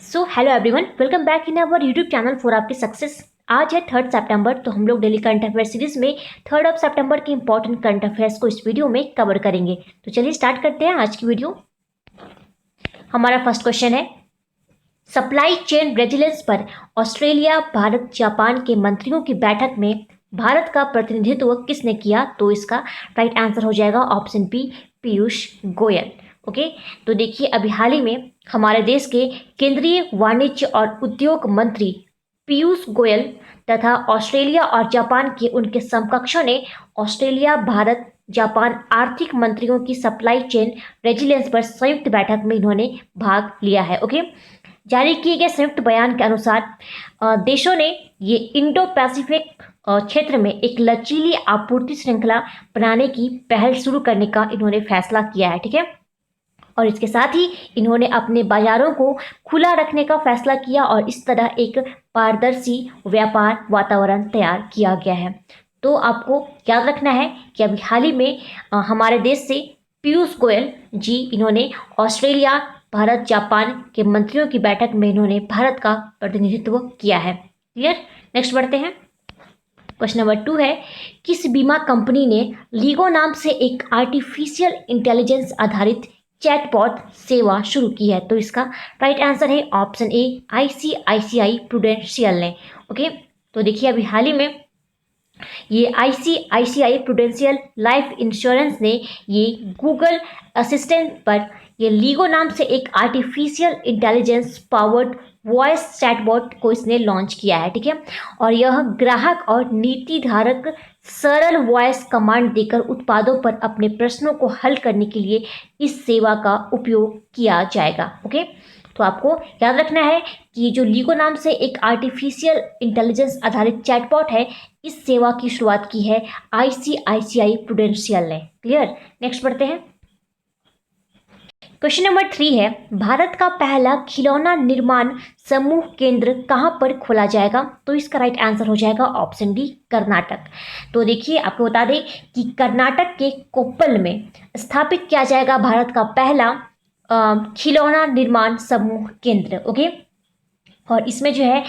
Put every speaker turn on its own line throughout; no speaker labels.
So hello everyone, welcome back in our YouTube channel for आपकी success. आज है 3 सितंबर, तो हम लोग डेली करंट अफेयर सीरीज में 3 सितंबर के इंपॉर्टेंट करंट अफेयर्स को इस वीडियो में कवर करेंगे। तो चलिए स्टार्ट करते हैं आज की वीडियो। हमारा फर्स्ट क्वेश्चन है, सप्लाई चेन रेजिलेंस पर ऑस्ट्रेलिया, भारत, जापान के मंत्रियों की बैठक में भारत का प्रतिनिधित्व किसने किया? तो इसका राइट आंसर हो जाएगा option B, Piyush Goyal. Okay, तो देखिए अभी हाल ही में हमारे देश के केंद्रीय वाणिज्य और उद्योग मंत्री पीयूष गोयल तथा ऑस्ट्रेलिया और जापान के उनके समकक्षों ने ऑस्ट्रेलिया, भारत, जापान आर्थिक मंत्रियों की सप्लाई चेन रेजिलेंस पर संयुक्त बैठक में इन्होंने भाग लिया है। ओके, जारी किए गए संयुक्त बयान के अनुसार देशों ने ये इंडो पैसिफिक क्षेत्र में एक लचीली आपूर्ति श्रृंखला बनाने की पहल शुरू करने का इन्होंने फैसला किया है। ठीक है, और इसके साथ ही इन्होंने अपने बाजारों को खुला रखने का फैसला किया और इस तरह एक पारदर्शी व्यापार वातावरण तैयार किया गया है। तो आपको याद रखना है कि अभी हाल ही में हमारे देश से पीयूष गोयल जी इन्होंने ऑस्ट्रेलिया, भारत, जापान के मंत्रियों की बैठक में इन्होंने भारत का प्रतिनिधित्व किया है। क्लियर? नेक्स्ट बढ़ते हैं। क्वेश्चन नंबर 2 है, किस बीमा कंपनी ने लीगो नाम से एक आर्टिफिशियल इंटेलिजेंस आधारित चैटबॉट सेवा शुरू की है? तो इसका राइट आंसर है ऑप्शन ए, आईसीआईसीआई प्रूडेंशियल ने। ओके, तो देखिए अभी हाल ही में ये आईसीआईसीआई प्रूडेंशियल लाइफ इंश्योरेंस ने ये गूगल असिस्टेंट पर ये लीगो नाम से एक artificial intelligence powered voice chatbot को इसने लॉन्च किया है। ठीक है, और यह ग्राहक और नीति धारक सरल वॉइस कमांड देकर उत्पादों पर अपने प्रश्नों को हल करने के लिए इस सेवा का उपयोग किया जाएगा। ओके, तो आपको याद रखना है कि जो लीगो नाम से एक आर्टिफिशियल इंटेलिजेंस आधारित चैटबॉट है, इस सेवा की शुरुआत की है आईसीआईसीआई प्रूडेंशियल ने। क्लियर? नेक्स्ट बढ़ते हैं। क्वेश्चन नंबर 3 है, भारत का पहला खिलौना निर्माण समूह केंद्र कहां पर खोला जाएगा? तो इसका राइट आंसर हो जाएगा ऑप्शन डी, कर्नाटक। तो देखिए आपको बता दें कि कर्नाटक के कोप्पल में स्थापित किया जाएगा भारत का पहला खिलौना निर्माण समूह केंद्र। ओके, और इसमें जो है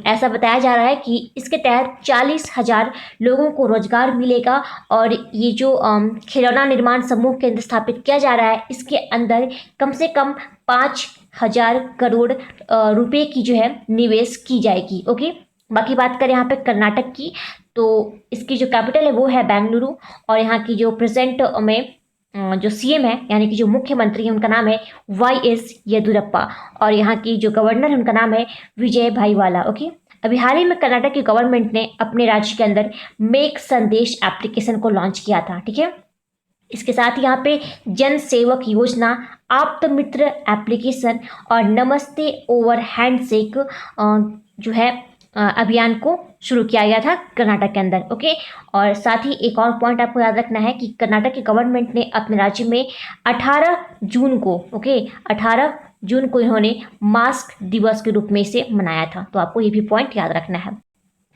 ऐसा बताया जा रहा है कि इसके तहत 40,000 लोगों को रोजगार मिलेगा और ये जो खिलौना निर्माण समूह केंद्र स्थापित किया जा रहा है, इसके अंदर कम से कम 5,000 करोड़ रुपए की जो है निवेश की जाएगी। ओके, बाकी बात करें यहाँ पे कर्नाटक की, तो इसकी जो कैपिटल है वो है बेंगलुरु, और यहाँ की जो प्रेजेंट में जो सीएम है यानी कि जो मुख्यमंत्री है उनका नाम है वाईएस येदुरप्पा, और यहाँ की जो गवर्नर है उनका नाम है विजय भाईवाला। ओके, अभी हाल ही में कर्नाटक की गवर्नमेंट ने अपने राज्य के अंदर मेक संदेश एप्लीकेशन को लॉन्च किया था। ठीक है, इसके साथ ही यहाँ पे जन सेवक योजना, आप्त मित्र एप्लीकेशन और नमस्ते ओवर हैंडशेक जो है अभियान को शुरू किया गया था कर्नाटक के अंदर। ओके, और साथ ही एक और पॉइंट आपको याद रखना है कि कर्नाटक की गवर्नमेंट ने अपने राज्य में 18 जून को 18 जून को इन्होंने मास्क दिवस के रूप में इसे मनाया था। तो आपको ये भी पॉइंट याद रखना है।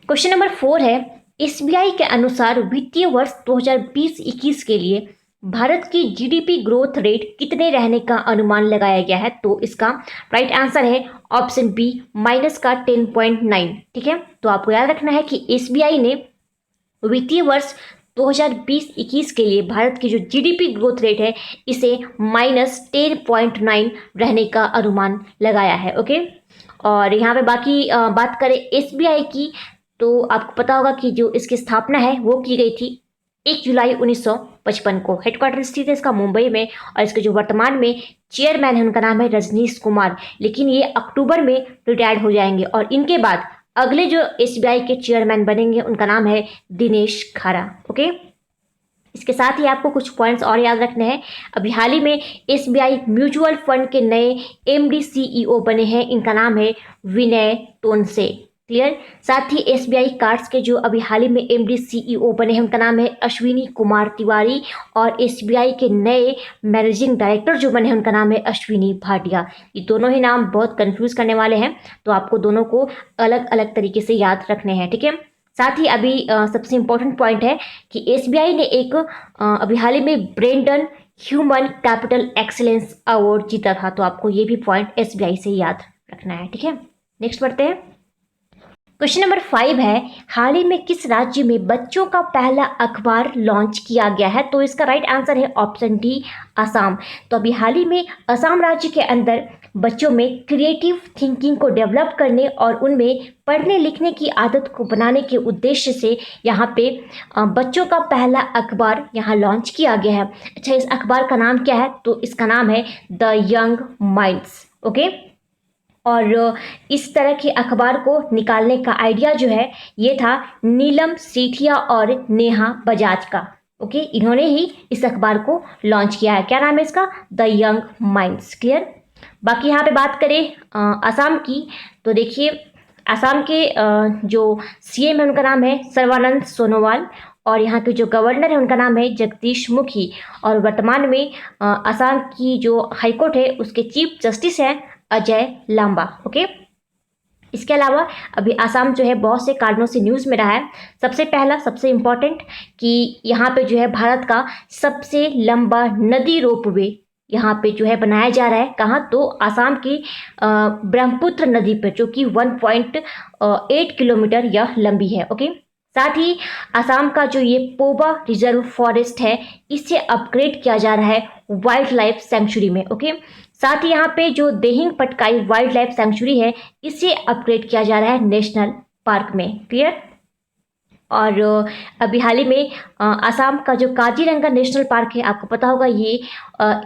क्वेश्चन नंबर 4 है, एसबीआई के अनुसार वित्तीय वर्ष 2020-21 के लिए भारत की जीडीपी ग्रोथ रेट कितने रहने का अनुमान लगाया गया है? तो इसका राइट आंसर है ऑप्शन बी, माइनस का 10.9। ठीक है, तो आपको याद रखना है कि एसबीआई ने वित्तीय वर्ष 2020-21 के लिए भारत की जो जीडीपी ग्रोथ रेट है इसे माइनस 10.9 रहने का अनुमान लगाया है। ओके, और यहाँ पे बाकी बात करें एसबीआई की, तो आपको पता होगा कि जो इसकी स्थापना है वो की गई थी 1 जुलाई 1955 को। हेडक्वार्टर स्थित है इसका मुंबई में, और इसके जो वर्तमान में चेयरमैन है उनका नाम है रजनीश कुमार, लेकिन ये अक्टूबर में रिटायर्ड हो जाएंगे, और इनके बाद अगले जो एसबीआई के चेयरमैन बनेंगे उनका नाम है दिनेश खारा। ओके, इसके साथ ही आपको कुछ पॉइंट्स और याद रखने हैं। अभी हाल ही में एसबीआई म्यूचुअल फंड के नए एमडी सीईओ बने हैं, इनका नाम है विनय टोनसे। क्लियर? साथ ही एसबीआई कार्ड्स के जो अभी हाल ही में एमडी सीईओ बने हैं उनका नाम है अश्विनी कुमार तिवारी, और एसबीआई के नए मैनेजिंग डायरेक्टर जो बने हैं उनका नाम है अश्विनी भाटिया। ये दोनों ही नाम बहुत कंफ्यूज करने वाले हैं, तो आपको दोनों को अलग अलग तरीके से याद रखने हैं। ठीक है, साथ ही अभी सबसे इम्पोर्टेंट पॉइंट है कि एसबीआई ने एक अभी हाल ही में Brandon human capital excellence award जीता था, तो आपको ये भी पॉइंट एसबीआई से याद रखना है, ठीक है। नेक्स्ट बढ़ते हैं। क्वेश्चन नंबर 5 है, हाल ही में किस राज्य में बच्चों का पहला अखबार लॉन्च किया गया है? तो इसका राइट आंसर है ऑप्शन डी, असम। तो अभी हाल ही में असम राज्य के अंदर बच्चों में क्रिएटिव थिंकिंग को डेवलप करने और उनमें पढ़ने लिखने की आदत को बनाने के उद्देश्य से यहाँ पे बच्चों का पहला अखबार यहाँ लॉन्च किया गया है। अच्छा, इस अखबार का नाम क्या है? तो इसका नाम है द यंग माइंड्स, ओके। और इस तरह के अखबार को निकालने का आइडिया जो है ये था नीलम सेठिया और नेहा बजाज का, ओके। इन्होंने ही इस अखबार को लॉन्च किया है। क्या नाम है इसका? The young minds. क्लियर। बाकी यहाँ पे बात करें असम की, तो देखिए असम के जो सीएम है उनका नाम है सर्बानंद सोनोवाल, और यहाँ के जो गवर्नर है उनका नाम है जगदीश मुखी, और वर्तमान में असम की जो हाईकोर्ट है उसके चीफ जस्टिस हैं अजय लांबा, ओके। इसके अलावा अभी आसाम जो है बहुत से कारणों से न्यूज़ में रहा है। सबसे पहला, सबसे इम्पॉर्टेंट कि यहाँ पे जो है भारत का सबसे लंबा नदी रोपवे यहाँ पे जो है बनाया जा रहा है। कहाँ? तो आसाम की ब्रह्मपुत्र नदी पर, जो कि 1.8 किलोमीटर यह लंबी है, ओके। साथ ही आसाम का जो ये पोबा रिजर्व फॉरेस्ट है इसे अपग्रेड किया जा रहा है वाइल्ड लाइफ सेंचुरी में, ओके। साथ ही यहाँ पे जो Dehing Patkai wild life sanctuary है इसे अपग्रेड किया जा रहा है नेशनल पार्क में। क्लियर। और अभी हाल ही में आसाम का जो काजीरंगा नेशनल पार्क है, आपको पता होगा ये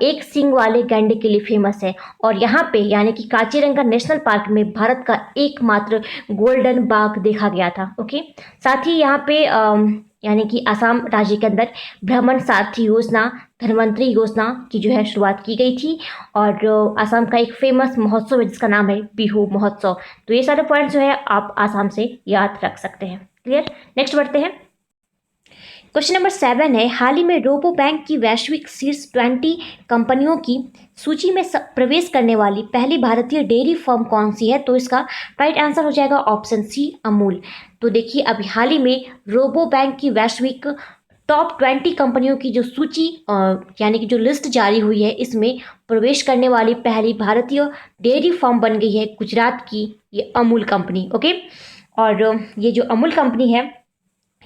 एक सींग वाले गैंडे के लिए फेमस है। और यहाँ पे यानी कि काजीरंगा नेशनल पार्क में भारत का एकमात्र गोल्डन बाघ देखा गया था, ओके। साथ ही यहाँ पे यानी कि आसाम राज्य के अंदर भ्रमण सारथी योजना, धन्वंतरी योजना की जो है शुरुआत की गई थी। और आसाम का एक फेमस महोत्सव है जिसका नाम है बिहू महोत्सव। तो ये सारे पॉइंट्स जो है आप आसाम से याद रख सकते हैं। क्लियर। नेक्स्ट बढ़ते हैं। क्वेश्चन नंबर 7 है, हाल ही में रोबो बैंक की वैश्विक शीर्ष 20 कंपनियों की सूची में प्रवेश करने वाली पहली भारतीय डेयरी फर्म कौन सी है? तो इसका राइट आंसर हो जाएगा ऑप्शन सी, अमूल। तो देखिए अभी हाल ही में रोबो बैंक की वैश्विक टॉप 20 कंपनियों की जो सूची यानी कि जो लिस्ट जारी हुई है इसमें प्रवेश करने वाली पहली भारतीय डेयरी फर्म बन गई है गुजरात की ये अमूल कंपनी, ओके। और ये जो अमूल कंपनी है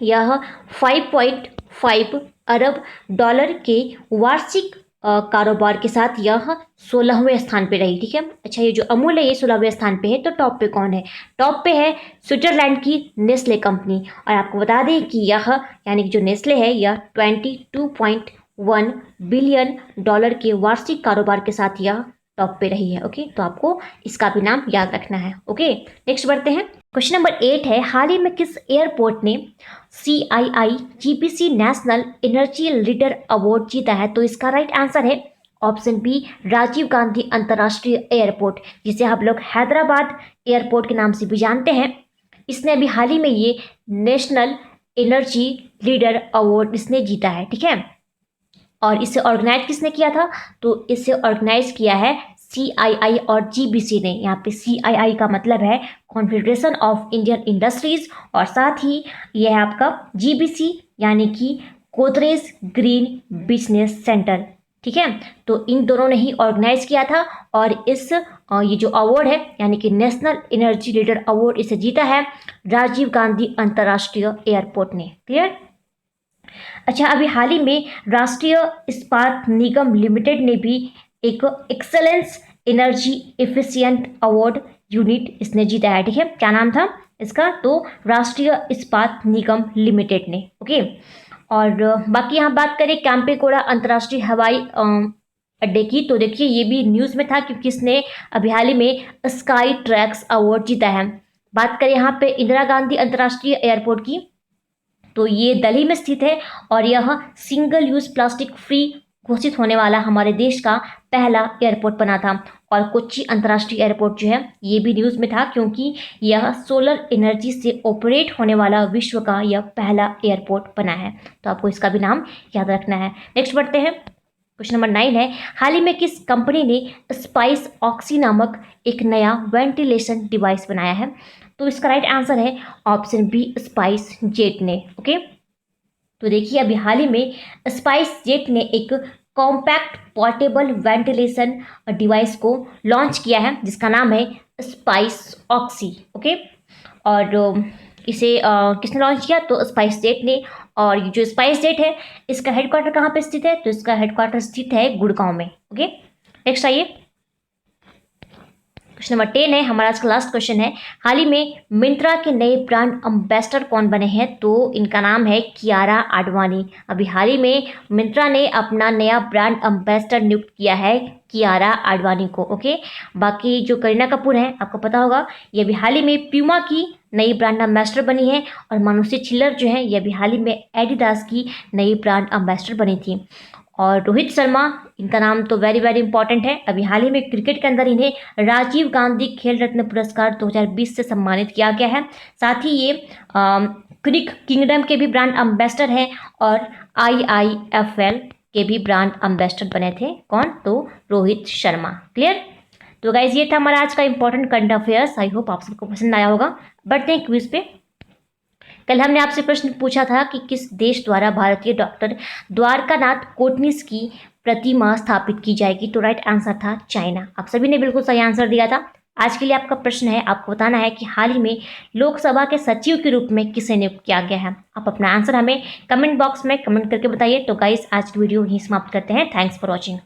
यह 5.5 अरब डॉलर के वार्षिक कारोबार के साथ यह 16वें स्थान पे रही, ठीक है। अच्छा, ये जो अमूल है ये 16वें स्थान पे है, तो टॉप पे कौन है? टॉप पे है स्विट्जरलैंड की नेस्ले कंपनी। और आपको बता दें कि यह यानी कि जो नेस्ले है यह 22.1 बिलियन डॉलर के वार्षिक कारोबार के साथ यह टॉप पे रही है, ओके। तो आपको इसका भी नाम याद रखना है, ओके। नेक्स्ट बढ़ते हैं। क्वेश्चन नंबर 8 है, हाल ही में किस एयरपोर्ट ने CII GPC national energy leader award जीता है? तो इसका राइट आंसर है ऑप्शन बी, राजीव गांधी अंतर्राष्ट्रीय एयरपोर्ट, जिसे हम लोग हैदराबाद एयरपोर्ट के नाम से भी जानते हैं। इसने अभी हाल ही में ये नेशनल एनर्जी लीडर अवार्ड इसने जीता है, ठीक है। और इसे ऑर्गेनाइज किसने किया था? तो इसे ऑर्गेनाइज किया है CII और GBC ने। यहाँ पे CII का मतलब है कॉन्फेडरेशन ऑफ इंडियन इंडस्ट्रीज, और साथ ही यह है आपका GBC यानी कि गोदरेज ग्रीन बिजनेस सेंटर, ठीक है। तो इन दोनों ने ही ऑर्गेनाइज किया था, और इस ये जो अवार्ड है यानी कि नेशनल एनर्जी लीडर अवार्ड इसे जीता है राजीव गांधी अंतर्राष्ट्रीय एयरपोर्ट ने। क्लियर। अच्छा, अभी हाल ही में राष्ट्रीय इस्पात निगम लिमिटेड ने भी एक excellence energy efficient award unit इसने जीता है, ठीक है। क्या नाम था इसका? तो राष्ट्रीय इस्पात निगम लिमिटेड ने, ओके। और बाकी यहाँ बात करें कैंपेगौड़ा अंतर्राष्ट्रीय हवाई अड्डे की, तो देखिए ये भी न्यूज़ में था क्योंकि इसने अभी हाल ही में स्काई ट्रैक्स अवार्ड जीता है। बात करें यहाँ पे इंदिरा गांधी अंतर्राष्ट्रीय एयरपोर्ट की, तो ये दिल्ली में स्थित है, और यह सिंगल यूज प्लास्टिक फ्री घोषित होने वाला हमारे देश का पहला एयरपोर्ट बना था। और कोच्चि अंतर्राष्ट्रीय एयरपोर्ट जो है ये भी न्यूज़ में था क्योंकि यह सोलर एनर्जी से ऑपरेट होने वाला विश्व का यह पहला एयरपोर्ट बना है। तो आपको इसका भी नाम याद रखना है। नेक्स्ट बढ़ते हैं। क्वेश्चन नंबर 9 है, हाल ही में किस कंपनी ने स्पाइस ऑक्सी नामक एक नया वेंटिलेशन डिवाइस बनाया है? तो इसका राइट आंसर है ऑप्शन बी, स्पाइस जेट ने, ओके। तो देखिए अभी हाल ही में स्पाइस जेट ने एक कॉम्पैक्ट पोर्टेबल वेंटिलेशन डिवाइस को लॉन्च किया है जिसका नाम है स्पाइस ऑक्सी। ओके, और इसे किसने लॉन्च किया? तो स्पाइस जेट ने। और ये जो स्पाइस जेट है इसका हेडक्वार्टर कहाँ पे स्थित है? तो इसका हेडक्वार्टर स्थित है गुड़गांव में। ओके, नेक्स्ट आइए, क्वेश्चन नंबर 10 है हमारा आज का लास्ट क्वेश्चन है। हाल ही में मिंत्रा के नए ब्रांड एम्बेसडर कौन बने हैं? तो इनका नाम है कियारा आडवाणी। अभी हाल ही में मिंत्रा ने अपना नया ब्रांड एम्बेसडर नियुक्त किया है कियारा आडवाणी को। ओके, बाकी जो करीना कपूर है आपको पता होगा, ये अभी हाल ही में प्यूमा की नई ब्रांड एम्बेसडर बनी है, और मानुषी छिल्लर जो है ये अभी हाल ही में एडिडास की नई ब्रांड एम्बेसडर बनी थी। और रोहित शर्मा, इनका नाम तो वेरी वेरी इंपॉर्टेंट है। अभी हाल ही में क्रिकेट के अंदर इन्हें राजीव गांधी खेल रत्न पुरस्कार 2020 से सम्मानित किया गया है। साथ ही ये क्रिक किंगडम के भी ब्रांड एम्बेसडर हैं और IIFL के भी ब्रांड एम्बेसडर बने थे। कौन? तो रोहित शर्मा। क्लियर? तो गाइज ये था हमारा आज का important current affairs. I hope आप सबको पसंद आया होगा। बढ़ते हैं क्विज पे। कल हमने आपसे प्रश्न पूछा था कि किस देश द्वारा भारतीय डॉक्टर द्वारकानाथ कोटनिस की प्रतिमा स्थापित की जाएगी? तो राइट आंसर था चाइना। आप सभी ने बिल्कुल सही आंसर दिया था। आज के लिए आपका प्रश्न है, आपको बताना है कि हाल ही में लोकसभा के सचिव के रूप में किसे नियुक्त किया गया है। आप अपना आंसर हमें कमेंट बॉक्स में कमेंट करके बताइए। तो गाइस आज की वीडियो यहीं समाप्त करते हैं। Thanks for watching.